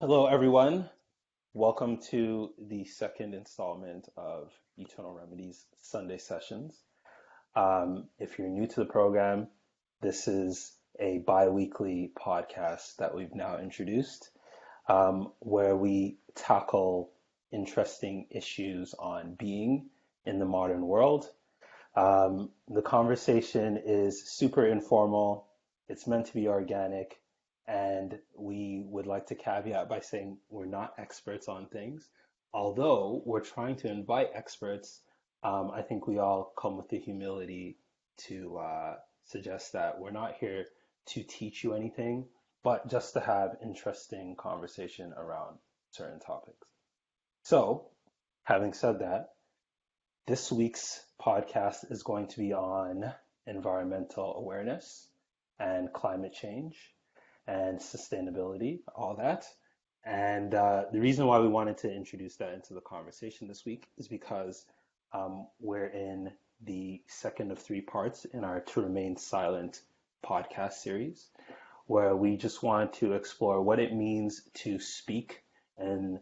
Hello, everyone. Welcome to the second installment of Eternal Remedies Sunday Sessions. If you're new to the program, this is a bi-weekly podcast that we've now introduced, where we tackle interesting issues on being in the modern world. The conversation is super informal. It's meant to be organic. And we would like to caveat by saying we're not experts on things. Although we're trying to invite experts, I think we all come with the humility to suggest that we're not here to teach you anything, but just to have interesting conversation around certain topics. So, having said that, this week's podcast is going to be on environmental awareness and climate change and sustainability, all that. And the reason why we wanted to introduce that into the conversation this week is because we're in the second of three parts in our To Remain Silent podcast series, where we just want to explore what it means to speak and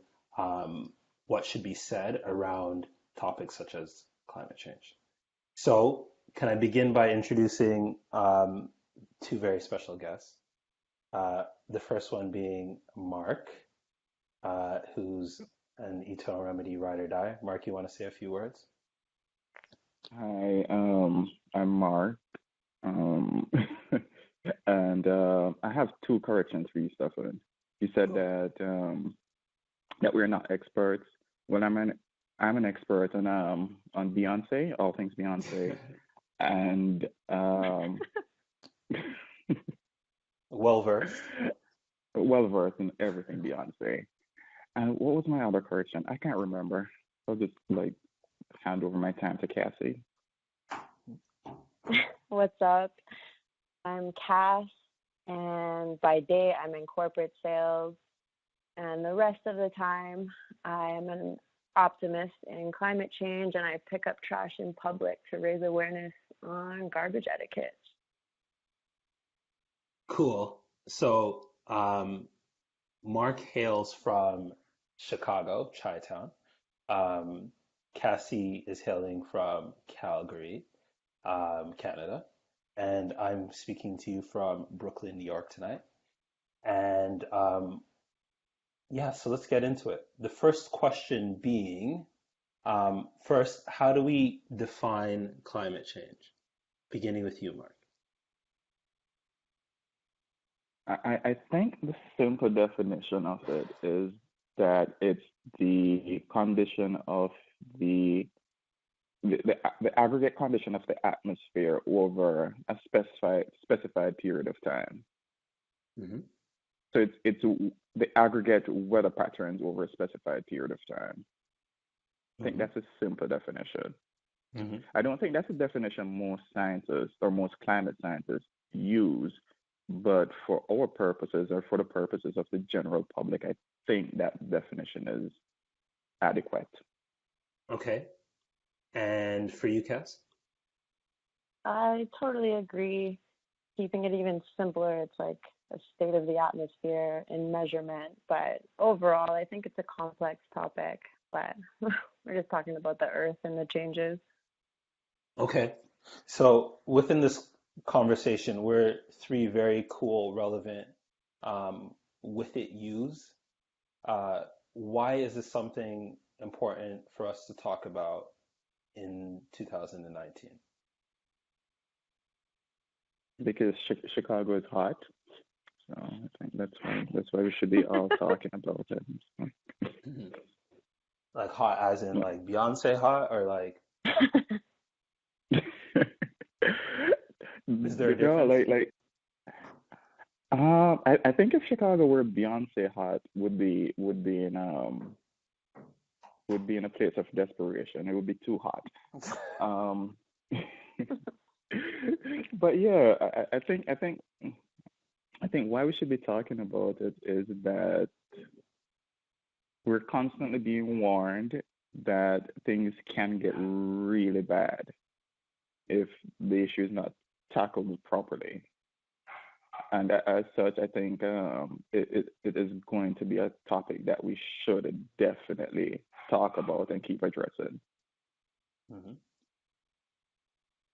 what should be said around topics such as climate change. So, can I begin by introducing two very special guests? The first one being Mark, who's an Eternal Remedy ride or die. Mark, you want to say a few words? Hi, I'm Mark, um, and I have two corrections for you, Stefan. You said Cool. that we're not experts. Well, I'm an expert on Beyonce, all things Beyonce, and Well versed. well versed in everything Beyonce. And what was my other correction? I can't remember. I'll just like hand over my time to Cassie. What's up? I'm Cass, and by day I'm in corporate sales, and the rest of the time I am an optimist in climate change, and I pick up trash in public to raise awareness on garbage etiquette. Cool. So, Mark hails from Chicago, Chi-Town. Cassie is hailing from Calgary, Canada. And I'm speaking to you from Brooklyn, New York tonight. And yeah, so let's get into it. The first question being, first, how do we define climate change? Beginning with you, Mark. I think the simple definition of it is that it's the condition of the the aggregate condition of the atmosphere over a specified period of time. Hmm. So it's the aggregate weather patterns over a specified period of time. I think Hmm. that's a simple definition. Hmm. I don't think that's a definition most scientists or most climate scientists use, but for our purposes or for the purposes of the general public, I think that definition is adequate. Okay. And for you, Cass? I totally agree. Keeping it even simpler, it's like a state of the atmosphere in measurement, but overall, I think it's a complex topic, but we're just talking about the earth and the changes. Okay. So within this conversation, we're three very cool, relevant, with it use. Why is this something important for us to talk about in 2019? Because Chicago is hot. So I think that's why we should be all talking about it. Mhm. Like hot as in like Beyonce hot or like is there a No, difference? I think if Chicago were Beyonce hot would be in a place of desperation. It would be too hot. Um, but yeah, I think why we should be talking about it is that we're constantly being warned that things can get really bad if the issue is not tackled properly. And as such, I think it is going to be a topic that we should definitely talk about and keep addressing. Hmm.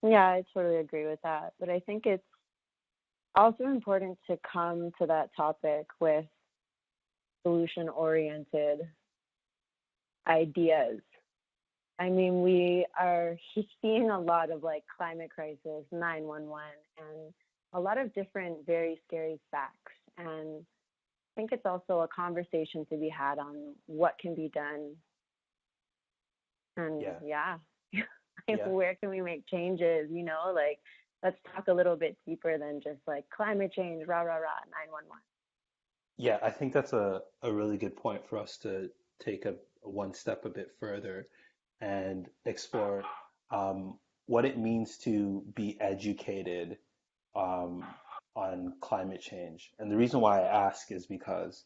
Yeah, I totally agree with that. But I think it's also important to come to that topic with solution oriented ideas. I mean, we are seeing a lot of like climate crisis, 911, and a lot of different very scary facts. And I think it's also a conversation to be had on what can be done. And Yeah. yeah, Yeah. where can we make changes? Like let's talk a little bit deeper than just like climate change, rah, rah, rah, 911. Yeah, I think that's a really good point for us to take a one step a bit further and explore um, what it means to be educated um, on climate change. And the reason why I ask is because,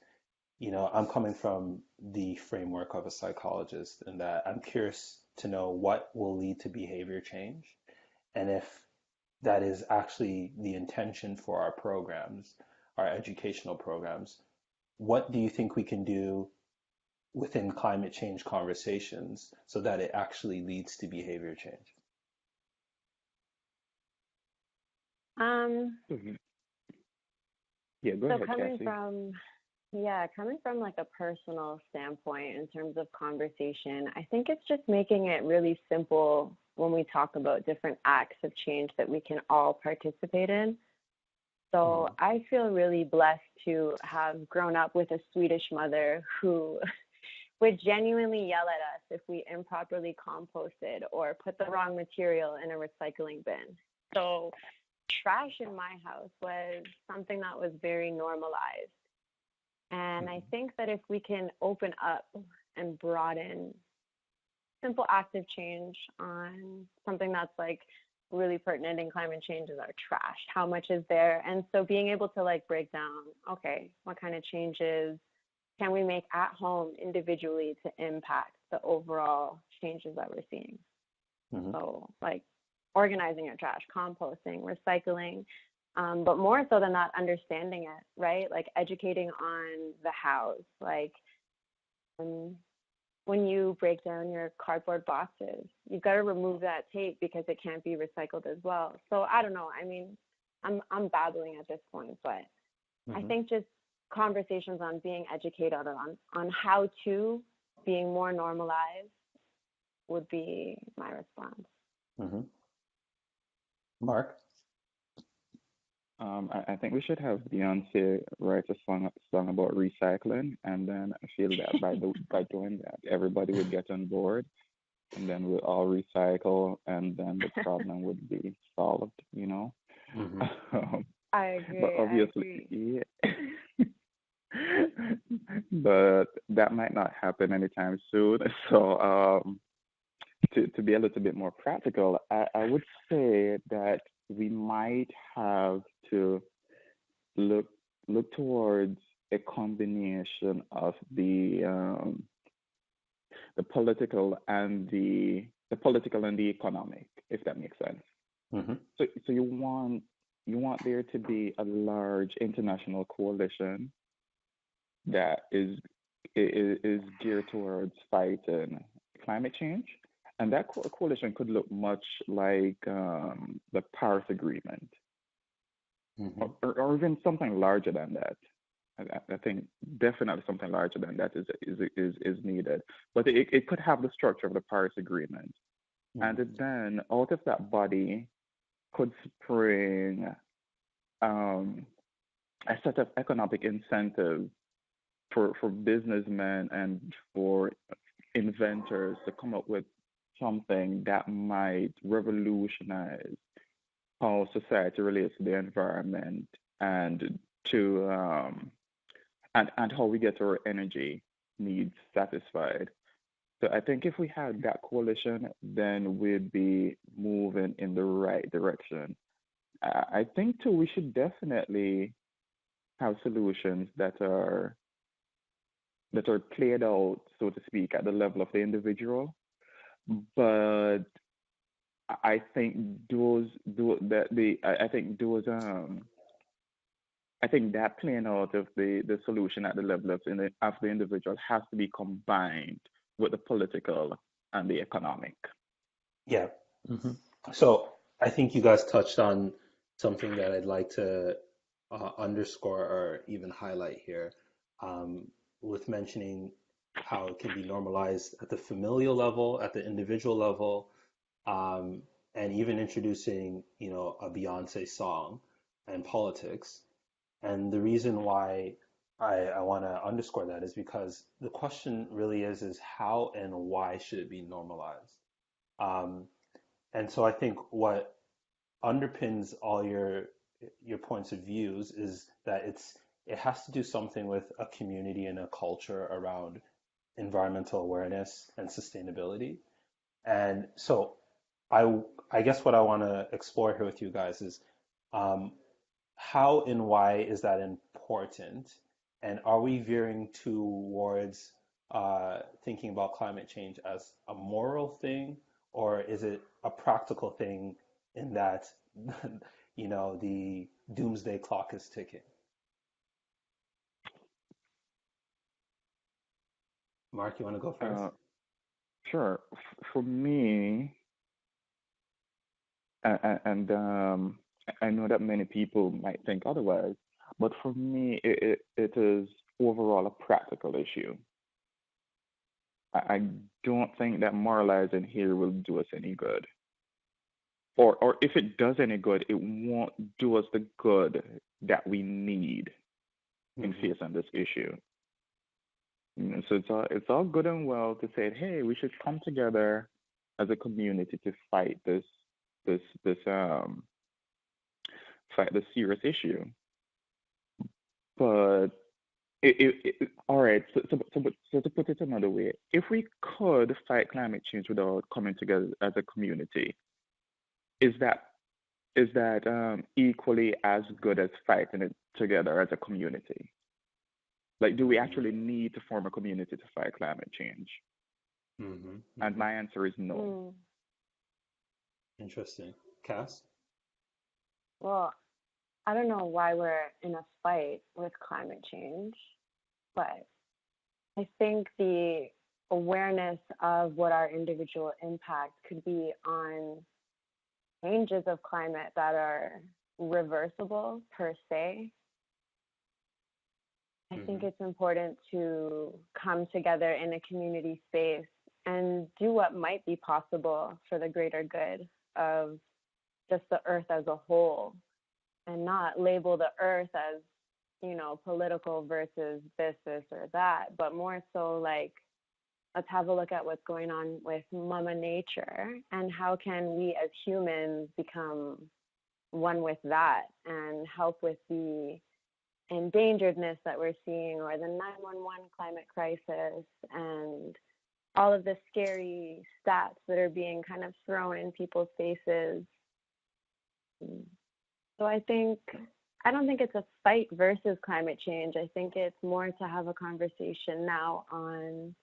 I'm coming from the framework of a psychologist, and that I'm curious to know what will lead to behavior change, and if that is actually the intention for our programs, our educational programs. What do you think we can do within climate change conversations so that it actually leads to behavior change? Um, Mhm. Yeah, go so ahead, coming Cassie. from Yeah, coming from like a personal standpoint in terms of conversation, I think it's just making it really simple when we talk about different acts of change that we can all participate in. So Mm-hmm. I feel really blessed to have grown up with a Swedish mother who would genuinely yell at us if we improperly composted or put the wrong material in a recycling bin. So trash in my house was something that was very normalized. And I think that if we can open up and broaden simple active change on something that's like really pertinent in climate change is our trash. How much is there? And so being able to like break down, okay, what kind of changes can we make at home individually to impact the overall changes that we're seeing? Mm-hmm. So like organizing your trash, composting, recycling, but more so than that, understanding it, right? Like educating on the hows. Like um, when you break down your cardboard boxes, you've got to remove that tape because it can't be recycled as well. So I don't know. I mean, I'm babbling at this point, but I Mm-hmm. think just conversations on being educated on how to being more normalized would be my response. Mm-hmm. Mark? I think we should have Beyonce write a song about recycling, and then I feel that by doing that, everybody would get on board, and then we'll all recycle, and then the problem would be solved, you know. Mm-hmm. Um, I but agree. I obviously, agree. yeah. But that might not happen anytime soon. So, to be a little bit more practical, I would say that we might have to look look towards a combination of the political and the political and the economic, if that makes sense. Mm-hmm. So you want there to be a large international coalition that is geared towards fighting climate change, and that coalition could look much like the Paris Agreement, Mm-hmm. or even something larger than that. I think definitely something larger than that is needed. But it could have the structure of the Paris Agreement, and Mm-hmm. then out of that body could spring um, a set of economic incentives for businessmen and for inventors to come up with something that might revolutionize how society relates to the environment and to and how we get our energy needs satisfied. So I think if we had that coalition, then we'd be moving in the right direction. I think too we should definitely have solutions that are played out, so to speak, at the level of the individual. But I think those do that the I think those I think that playing out of the solution at the level of the individual has to be combined with the political and the economic. Yeah. hmm So I think you guys touched on something that I'd like to underscore or even highlight here, um, with mentioning how it can be normalized at the familial level, at the individual level, um, and even introducing, a Beyonce song and politics. And the reason why I want to underscore that is because the question really is how and why should it be normalized? Um, and so I think what underpins all your points of views is that it has to do something with a community and a culture around environmental awareness and sustainability. And so I guess what I want to explore here with you guys is, um, how and why is that important? And are we veering towards thinking about climate change as a moral thing, or is it a practical thing in that, the doomsday clock is ticking? Mark, you want to go first? Uh, sure. For me, and I know that many people might think otherwise, but for me, it is overall a practical issue. I don't think that moralizing here will do us any good. Or if it does any good, it won't do us the good that we need in hmm facing this issue. So it's all good and well to say, hey, we should come together as a community to fight this this fight this serious issue. But all right. So to put it another way, if we could fight climate change without coming together as a community, is that equally as good as fighting it together as a community? Like, do we actually need to form a community to fight climate change? hmm And hmm my answer is no. Mm. Interesting. Cass? Well, I don't know why we're in a fight with climate change, but I think the awareness of what our individual impact could be on changes of climate that are reversible per se. I think hmm it's important to come together in a community space and do what might be possible for the greater good of just the earth as a whole, and not label the earth as, political versus this or that, but more so like, let's have a look at what's going on with Mama Nature and how can we as humans become one with that and help with the endangeredness that we're seeing, or the 911 climate crisis, and all of the scary stats that are being kind of thrown in people's faces. So I don't think it's a fight versus climate change. I think it's more to have a conversation now on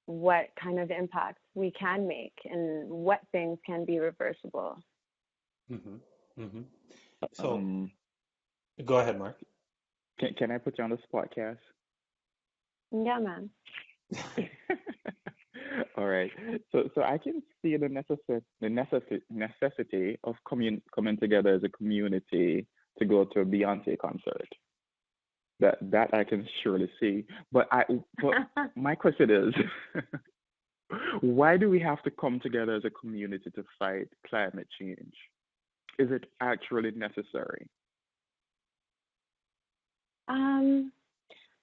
what kind of impacts we can make and what things can be reversible. hmm hmm So Um, go ahead, Mark. can I put you on the spot, Cass? Yeah, man. All right. So I can see the necessity of coming together as a community to go to a Beyonce concert. That I can surely see. But my question is, why do we have to come together as a community to fight climate change? Is it actually necessary? um,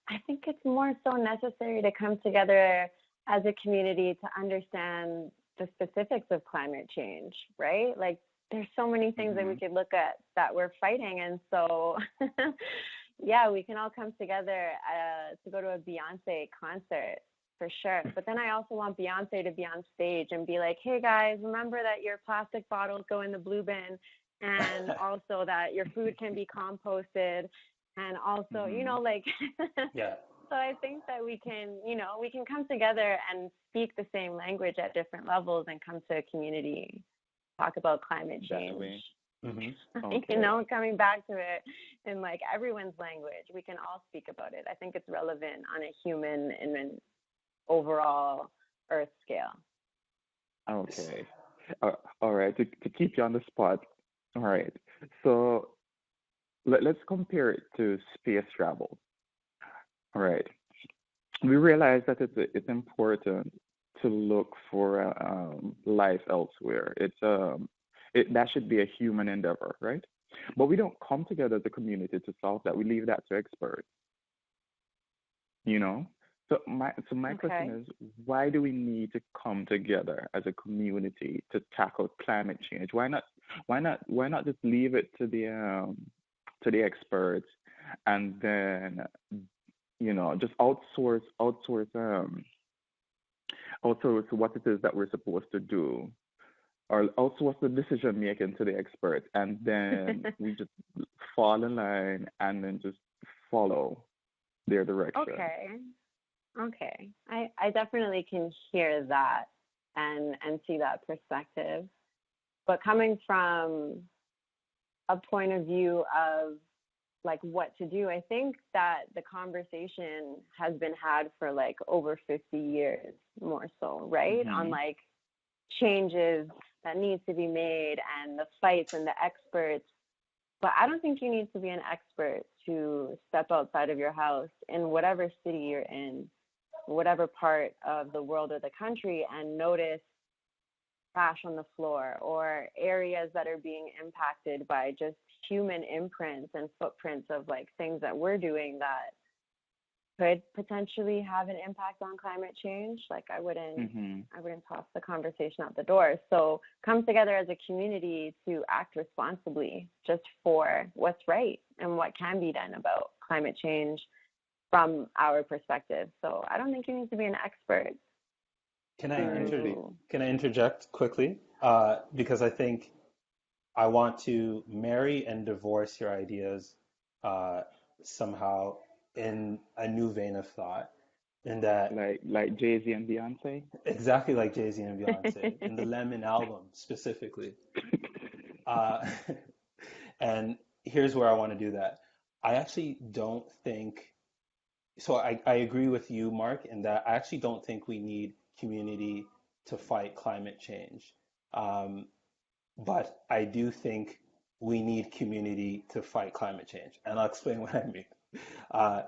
I think it's more so necessary to come together as a community to understand the specifics of climate change, right? Like, there's so many things that we Hmm. could look at that we're fighting. And so, yeah, we can all come together to go to a Beyonce concert for sure. But then I also want Beyonce to be on stage and be like, hey guys, remember that your plastic bottles go in the blue bin, and also that your food can be composted, and also, Hmm. like, Yeah. so I think that we can come together and speak the same language at different levels and come to a community, talk about climate change. Definitely. Hmm. Okay. Coming back to it in like everyone's language, we can all speak about it. I think it's relevant on a human and an overall Earth scale. Okay. All right. To keep you on the spot. All right. So let's compare it to space travel. All right. We realize that it's important to look for life elsewhere. That should be a human endeavor, right? But we don't come together as a community to solve that. We leave that to experts, you know? So my question Okay. is, why do we need to come together as a community to tackle climate change? Why not just leave it to the experts, and then just outsource what it is that we're supposed to do, or outsource the decision making to the experts, and then we just fall in line and then just follow their direction. Okay. Okay. I definitely can hear that and see that perspective. But coming from a point of view of like what to do, I think that the conversation has been had for like over 50 years more so, right? On Mhm. like changes that needs to be made and the fights and the experts. But I don't think you need to be an expert to step outside of your house in whatever city you're in, whatever part of the world or the country, and notice trash on the floor or areas that are being impacted by just human imprints and footprints of like things that we're doing that could potentially have an impact on climate change. Like Mhm. I wouldn't toss the conversation out the door. So come together as a community to act responsibly just for what's right and what can be done about climate change from our perspective. So I don't think you need to be an expert I see. to. Can I interject quickly? Because I think I want to marry and divorce your ideas uh, somehow in a new vein of thought. In that, Like Jay-Z and Beyonce. exactly like Jay-Z and Beyonce, in the Lemon album specifically. Uh, and here's where I want to do that. I actually don't think, so I agree with you, Mark, in that I actually don't think we need community to fight climate change. Um, but I do think we need community to fight climate change. And I'll explain what I mean. Uh,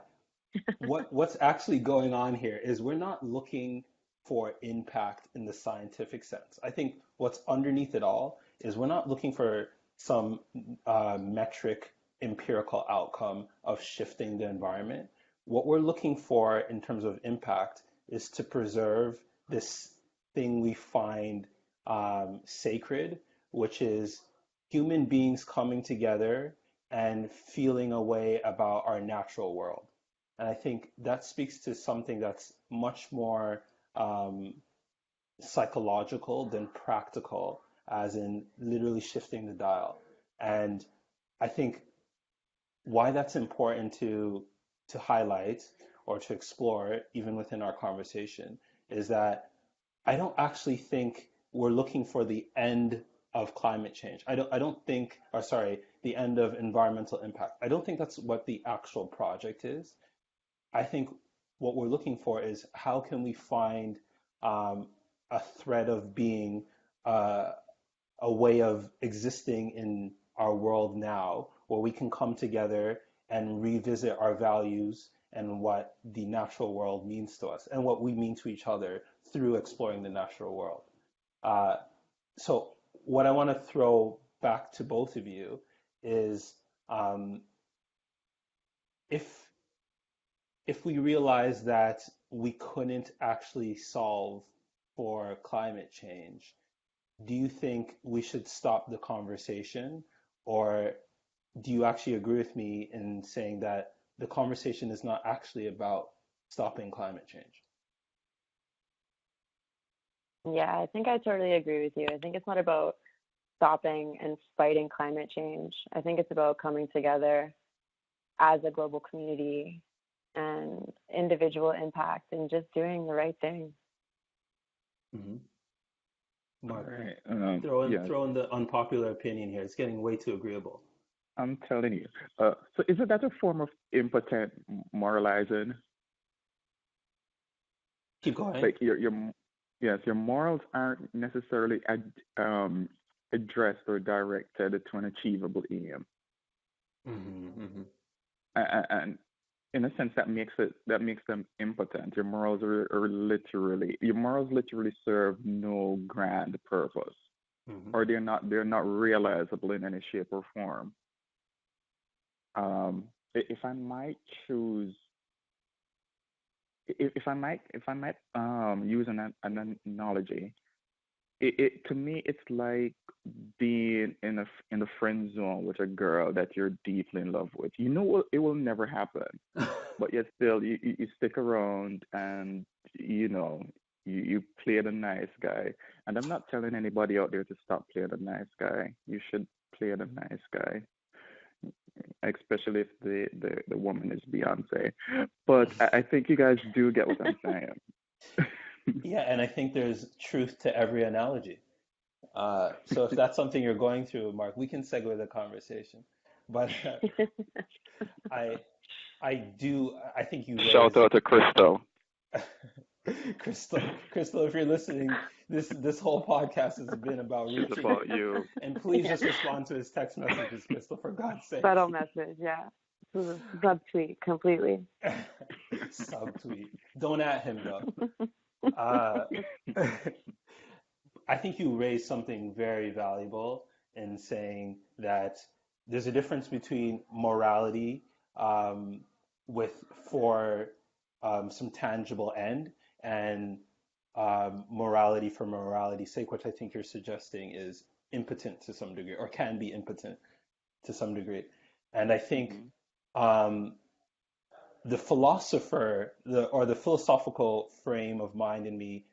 what's actually going on here is we're not looking for impact in the scientific sense. I think what's underneath it all is we're not looking for some metric empirical outcome of shifting the environment. What we're looking for in terms of impact is to preserve this thing we find sacred, which is human beings coming together and feeling a way about our natural world. And I think that speaks to something that's much more um, psychological than practical, as in literally shifting the dial. And I think why that's important to highlight or to explore, even within our conversation, is that I don't actually think we're looking for the end of climate change. I don't think, or sorry, the end of environmental impact. I don't think that's what the actual project is. I think what we're looking for is how can we find um, a thread of being, uh, a way of existing in our world now, where we can come together and revisit our values and what the natural world means to us and what we mean to each other through exploring the natural world. Uh, so, what I want to throw back to both of you is um, if we realize that we couldn't actually solve for climate change, do you think we should stop the conversation? Or do you actually agree with me in saying that the conversation is not actually about stopping climate change? Yeah, I think I totally agree with you. I think it's not about stopping and fighting climate change. I think it's about coming together as a global community and individual impact and just doing the right thing. Hmm. All Mark, right. Yes, throw in the unpopular opinion here. It's getting way too agreeable. I'm telling you. So isn't that a form of impotent moralizing? Keep going. Like yes, your morals aren't necessarily addressed or directed to an achievable aim, Hmm. and in a sense that makes them impotent. Your morals literally serve no grand purpose, Hmm. or they're not realizable in any shape or form. If I might choose, if I might use an analogy, it to me it's like being in the friend zone with a girl that you're deeply in love with. You know it will never happen, but yet still you stick around, and you know you play the nice guy. And I'm not telling anybody out there to stop playing the nice guy. You should play the nice guy, especially if the woman is Beyonce. But I think you guys do get what I'm saying. Yeah, and I think there's truth to every analogy. So if that's something you're going through, Mark, we can segue the conversation. But I I think you Shout raise out to Crystal. Crystal, Crystal, if you're listening, this whole podcast has been about It's reaching about him. you. And please Yeah. just respond to his text messages, Crystal, for God's Subtle sakes. message, yeah. This is a subtweet completely. Subtweet. Don't at him though. Uh, I think you raised something very valuable in saying that there's a difference between morality um, with for some tangible end and morality for morality's sake, which I think you're suggesting is impotent to some degree or can be impotent to some degree. And I think Hmm. um, the philosopher, the philosophical frame of mind in me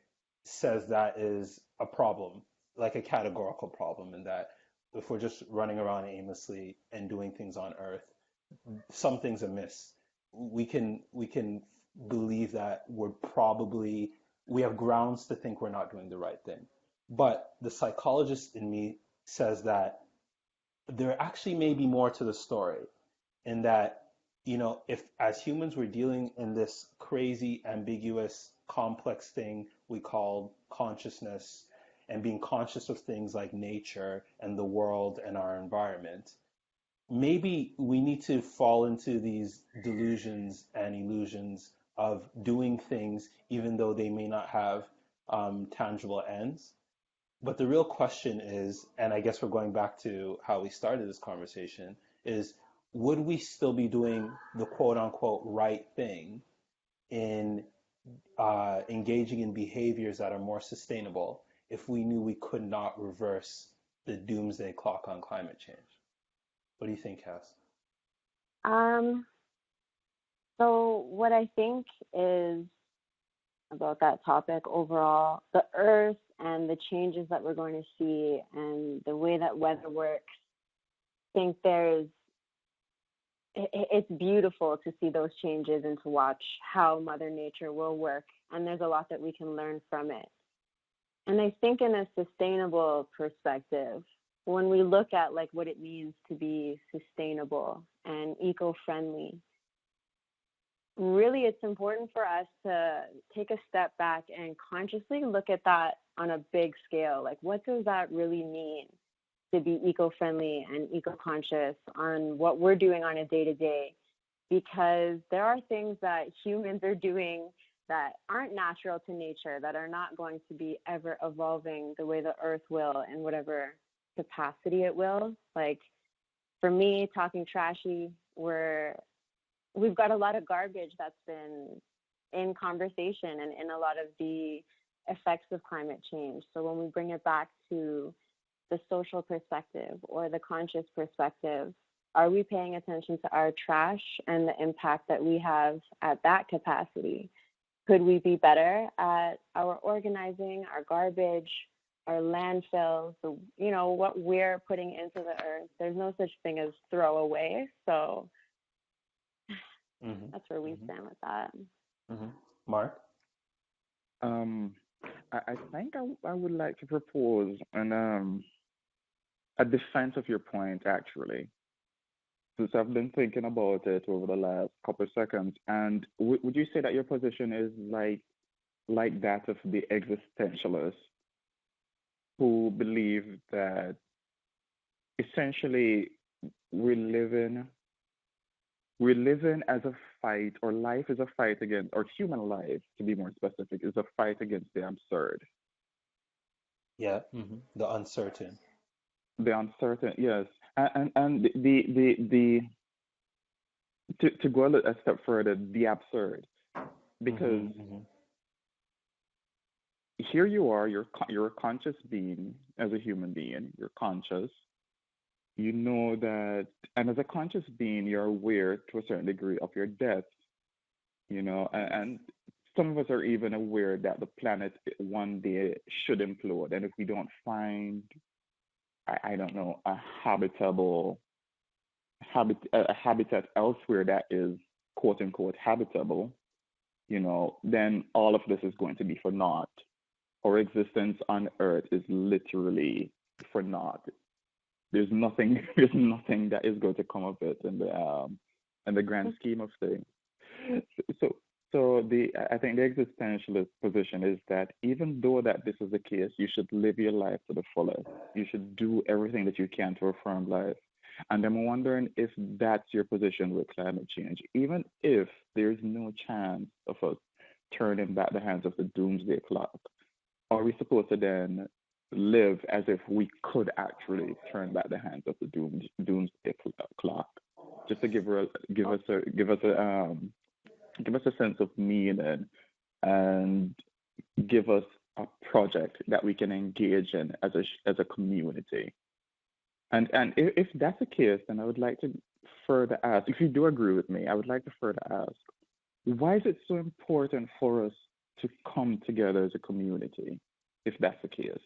says that is a problem, like a categorical problem, in that if we're just running around aimlessly and doing things on earth, something's amiss. We can believe that we have grounds to think we're not doing the right thing. But the psychologist in me says that there actually may be more to the story, in that, if as humans we're dealing in this crazy, ambiguous, complex thing we call consciousness, and being conscious of things like nature and the world and our environment, maybe we need to fall into these delusions and illusions of doing things even though they may not have tangible ends. But the real question is, and I guess we're going back to how we started this conversation, is would we still be doing the quote unquote right thing in engaging in behaviors that are more sustainable if we knew we could not reverse the doomsday clock on climate change? What do you think, Cass? Um, so what I think is about that topic overall, the earth and the changes that we're going to see and the way that weather works, I think it's beautiful to see those changes and to watch how Mother Nature will work. And there's a lot that we can learn from it. And I think in a sustainable perspective, when we look at like what it means to be sustainable and eco-friendly, really it's important for us to take a step back and consciously look at that on a big scale. Like, what does that really mean to be eco-friendly and eco-conscious on what we're doing on a day-to-day? Because there are things that humans are doing that aren't natural to nature, that are not going to be ever evolving the way the earth will in whatever capacity it will. Like, for me, talking trashy, we've got a lot of garbage that's been in conversation and in a lot of the effects of climate change. So when we bring it back to the social perspective or the conscious perspective, are we paying attention to our trash and the impact that we have at that capacity? Could we be better at our organizing, our garbage, our landfills, what we're putting into the earth? There's no such thing as throw away. So Mm-hmm. that's where we Mm-hmm. stand with that. Mm-hmm. Mark? I think I would like to propose a defense of your point, actually, since I've been thinking about it over the last couple of seconds. And would you say that your position is like that of the existentialists who believe that essentially we're living we're living as a fight, or life is a fight against, or human life, to be more specific, is a fight against the absurd. Yeah, the uncertain. The uncertain, yes. And to go a step further, the absurd. Because Hmm. here you are, you're a conscious being as a human being, you're conscious. You know that, and as a conscious being, you're aware to a certain degree of your death, and some of us are even aware that the planet one day should implode. And if we don't find, I don't know, a habitat elsewhere that is quote unquote habitable, then all of this is going to be for naught. Our existence on Earth is literally for naught. There's nothing, there's nothing that is going to come of it in the grand scheme of things. So, I think the existentialist position is that even though that this is the case, you should live your life to the fullest. You should do everything that you can to affirm life. And I'm wondering if that's your position with climate change, even if there's no chance of us turning back the hands of the doomsday clock. Are we supposed to then live as if we could actually turn back the hands of the doomsday clock, just to give us a sense of meaning and give us a project that we can engage in as a community. And if that's the case, then I would like to further ask, if you do agree with me, I would like to further ask, why is it so important for us to come together as a community, if that's the case?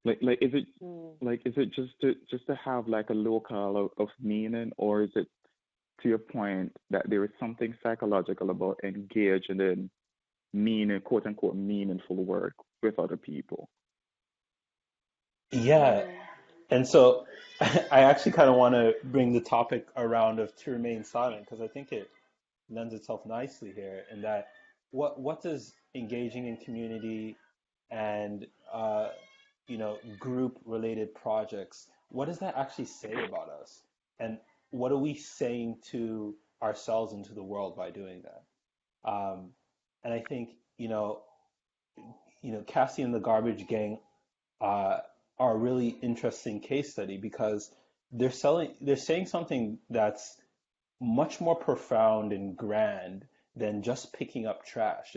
Like Mm. is it just to have like a locale of meaning, or is it to your point that there is something psychological about engaging in meaning, quote unquote, meaningful work with other people? Yeah, Mm. and so I actually kind of want to bring the topic around of to remain silent because I think it lends itself nicely here in that what does engaging in community and group related projects, what does that actually say about us? And what are we saying to ourselves and to the world by doing that? And I think, Cassie and the Garbage Gang uh, are a really interesting case study because they're saying something that's much more profound and grand than just picking up trash.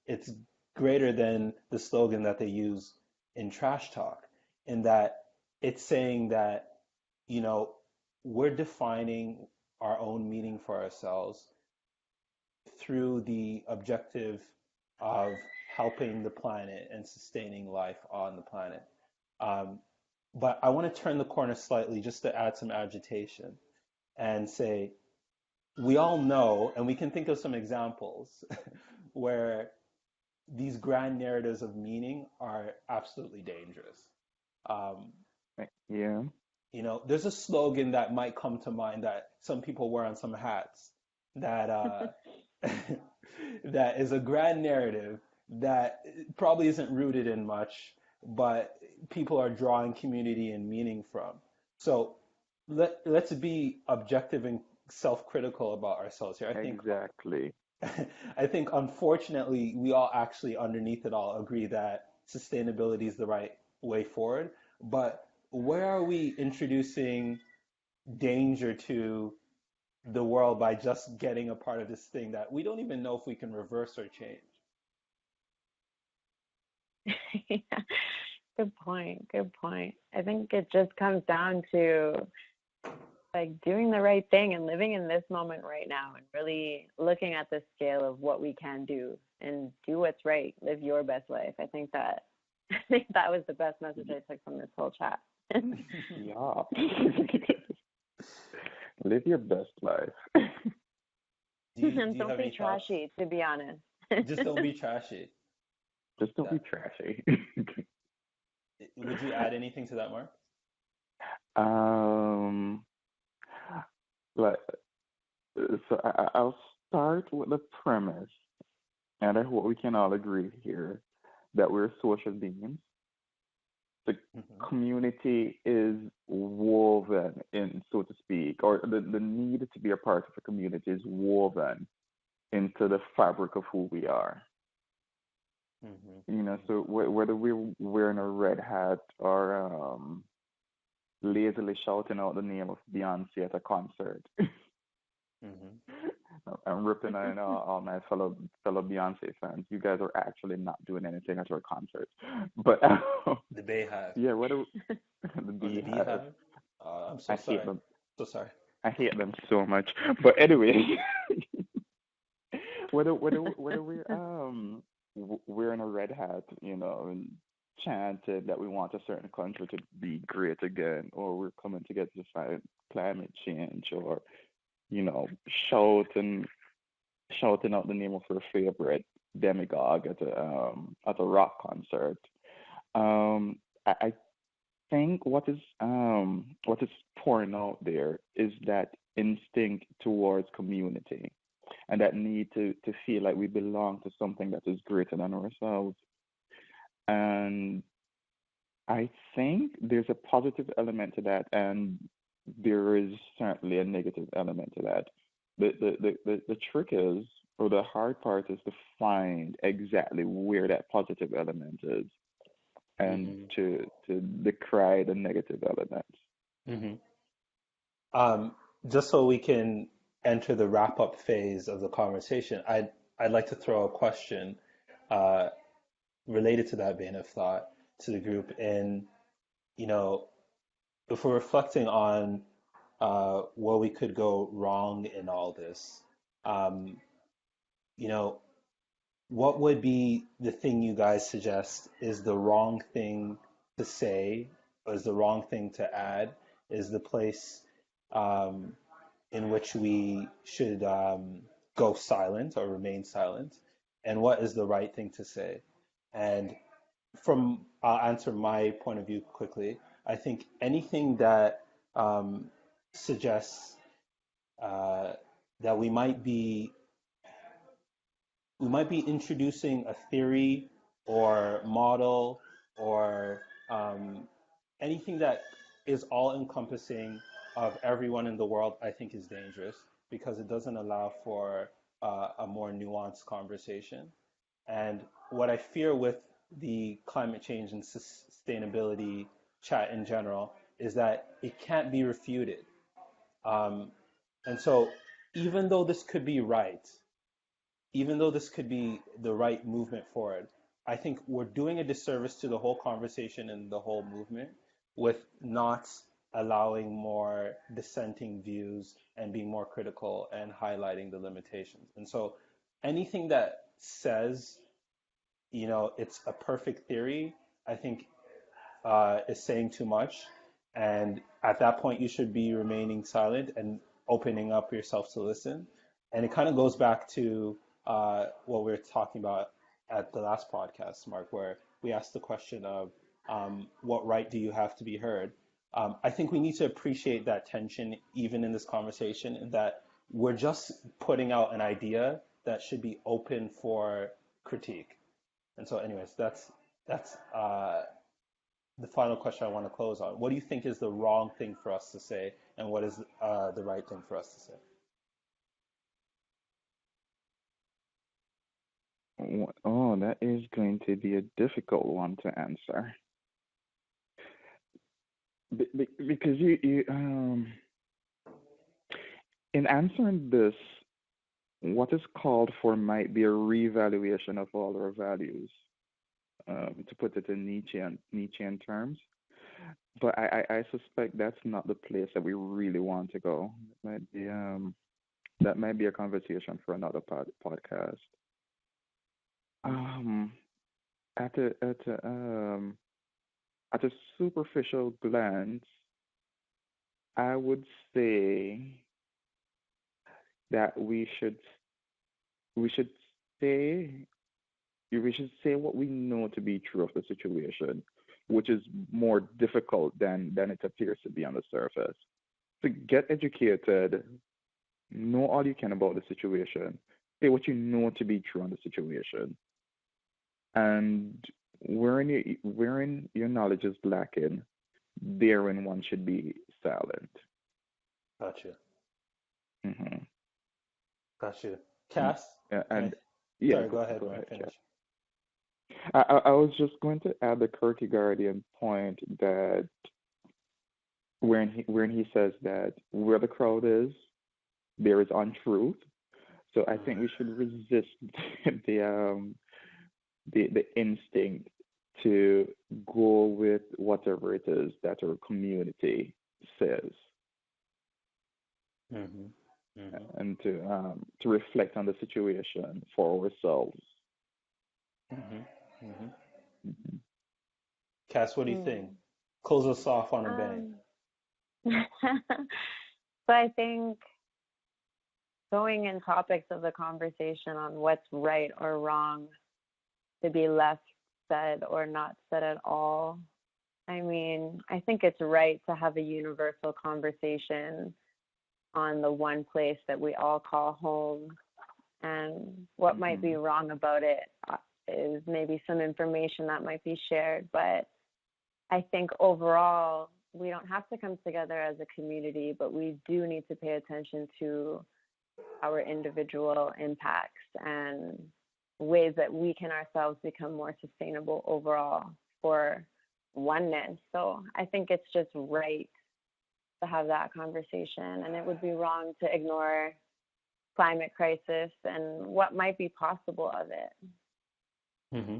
It's greater than the slogan that they use in trash talk, in that it's saying that, you know, we're defining our own meaning for ourselves through the objective of helping the planet and sustaining life on the planet. Um, but I want to turn the corner slightly just to add some agitation and say we all know, and we can think of some examples where these grand narratives of meaning are absolutely dangerous. Um, Yeah, there's a slogan that might come to mind that some people wear on some hats that that is a grand narrative that probably isn't rooted in much, but people are drawing community and meaning from. So let's be objective and self-critical about ourselves here. exactly. I think unfortunately we all actually underneath it all agree that sustainability is the right way forward. But where are we introducing danger to the world by just getting a part of this thing that we don't even know if we can reverse or change? Yeah. Good point. Good point. I think it just comes down to like doing the right thing and living in this moment right now and really looking at the scale of what we can do and do what's right. Live your best life. I think that was the best message I took from this whole chat. Yeah. Live your best life. Do you And do you don't have be any thoughts? trashy, to be honest. Just don't be trashy. Just don't be That trashy. would you add anything to that, Mark? um, like, I'll start with the premise, and I hope we can all agree here that we're social beings. The Hmm. community is woven in, so to speak, or the need to be a part of a community is woven into the fabric of who we are. Hmm. So whether we're wearing a red hat or lazily shouting out the name of Beyonce at a concert, Hmm. I'm ripping on all my fellow Beyonce fans. You guys are actually not doing anything at your concert, but The Bayhive yeah, whether the or the Beehive, Beehive. I'm so I hate sorry. them. So sorry. I hate them so much. But anyway, whether wearing a red hat, and chanting that we want a certain country to be great again, or we're coming together to fight climate change, or you know, shouting shouting out the name of her favorite demagogue at a rock concert. I think what is pouring out there is that instinct towards community and that need to feel like we belong to something that is greater than ourselves. And I think there's a positive element to that, and there is certainly a negative element to that. The trick is, or the hard part is to find exactly where that positive element is and Hmm. to decry the negative elements. Hmm. Um, just so we can enter the wrap up phase of the conversation, I'd like to throw a question uh, related to that vein of thought to the group. And you know, if we're reflecting on where we could go wrong in all this, um, you know, what would be the thing you guys suggest is the wrong thing to say, or is the wrong thing to add? Is the place um, in which we should go silent or remain silent? And what is the right thing to say? And I'll answer my point of view quickly. I think anything that um, suggests uh, that we might be introducing a theory or model or um, anything that is all encompassing of everyone in the world, I think is dangerous because it doesn't allow for a more nuanced conversation. And what I fear with the climate change and sustainability chat in general is that it can't be refuted. Um, and so, even though this could be right, even though this could be the right movement forward, I think we're doing a disservice to the whole conversation and the whole movement with not allowing more dissenting views and being more critical and highlighting the limitations. And so anything that says, it's a perfect theory, I think is saying too much. And at that point, you should be remaining silent and opening up yourself to listen. And it kind of goes back to what we were talking about at the last podcast, Mark, where we asked the question of what right do you have to be heard? I think we need to appreciate that tension even in this conversation, and that we're just putting out an idea that should be open for critique. And so, anyways, that's the final question I want to close on. What do you think is the wrong thing for us to say, and what is the right thing for us to say? Oh, that is going to be a difficult one to answer. Because in answering this, what is called for might be a reevaluation of all our values, to put it in Nietzschean terms. But I suspect that's not the place that we really want to go. That might be a conversation for another podcast. Um, at a at a at a superficial glance, I would say that we should stay we should say what we know to be true of the situation, which is more difficult than it appears to be on the surface. To get educated, know all you can about the situation, say what you know to be true on the situation, and wherein your knowledge is lacking, therein one should be silent. Gotcha. Hmm. Gotcha. And Cass, can I? and yeah, Sorry, go ahead, go Mark. ahead, Kat. Finish. I was just going to add the Kierkegaardian point that when he says that where the crowd is, there is untruth. So I think we should resist the the instinct to go with whatever it is that our community says, Mm-hmm. Mm-hmm. and to reflect on the situation for ourselves. Mm-hmm. Mm-hmm. Mhm. Cass, what do you think? Mm. Close us off on a bang. Um, so I think going in topics of the conversation on what's right or wrong to be left said or not said at all. I mean, I think it's right to have a universal conversation on the one place that we all call home. And what might be Mhm. wrong about it is maybe some information that might be shared. But I think overall, we don't have to come together as a community, but we do need to pay attention to our individual impacts and ways that we can ourselves become more sustainable overall for oneness. So I think it's just right to have that conversation, and it would be wrong to ignore climate crisis and what might be possible of it. Mm-hmm.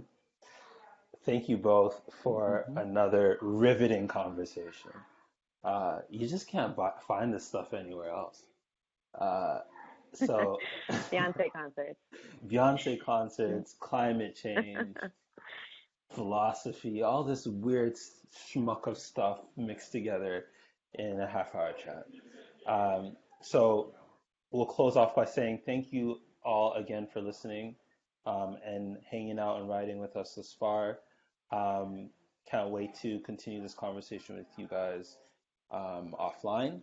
Thank you both for Mhm. another riveting conversation. You just can't find this stuff anywhere else. Uh, so, Beyonce concerts. Beyonce concerts, climate change, philosophy, all this weird schmuck of stuff mixed together in a half-hour chat. So we'll close off by saying thank you all again for listening and hanging out and riding with us this far. Um, can't wait to continue this conversation with you guys offline.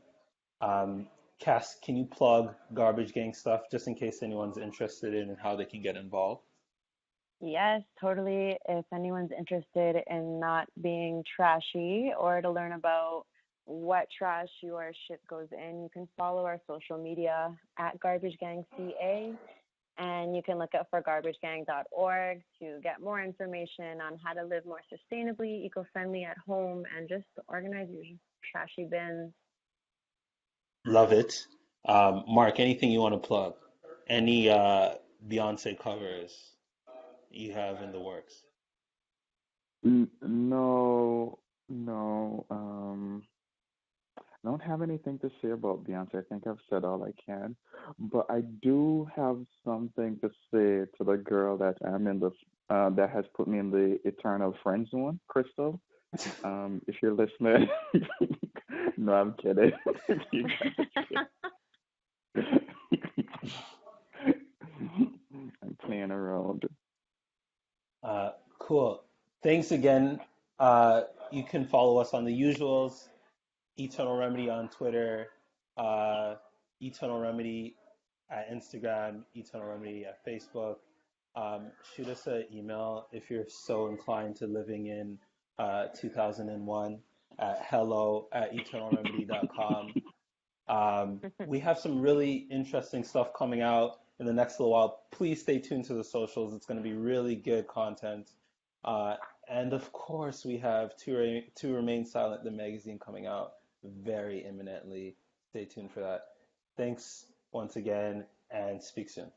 Um, Cass, can you plug Garbage Gang stuff just in case anyone's interested in how they can get involved? Yes, totally. If anyone's interested in not being trashy or to learn about what trash your shit goes in, you can follow our social media at Garbage Gang CA, and you can look up for garbagegang.org to get more information on how to live more sustainably, eco-friendly at home, and just organize your trashy bins. Love it. Mark, anything you want to plug? Any Beyonce covers you have in the works? No, no. I don't have anything to say about Beyonce. I think I've said all I can, but I do have something to say to the girl that I'm in the that has put me in the eternal friend zone, Crystal. If you're listening, no, I'm kidding. You guys- I'm playing around. Cool. Thanks again. Uh, you can follow us on the usuals. Eternal Remedy on Twitter, uh, Eternal Remedy at Instagram, Eternal Remedy at Facebook. Shoot us an email if you're so inclined to living in 2001 at hello@eternalremedy.com. We have some really interesting stuff coming out in the next little while. Please stay tuned to the socials. It's going to be really good content. Uh, and of course, we have To Remain Silent, the magazine coming out very imminently. Stay tuned for that. Thanks once again, and speak soon.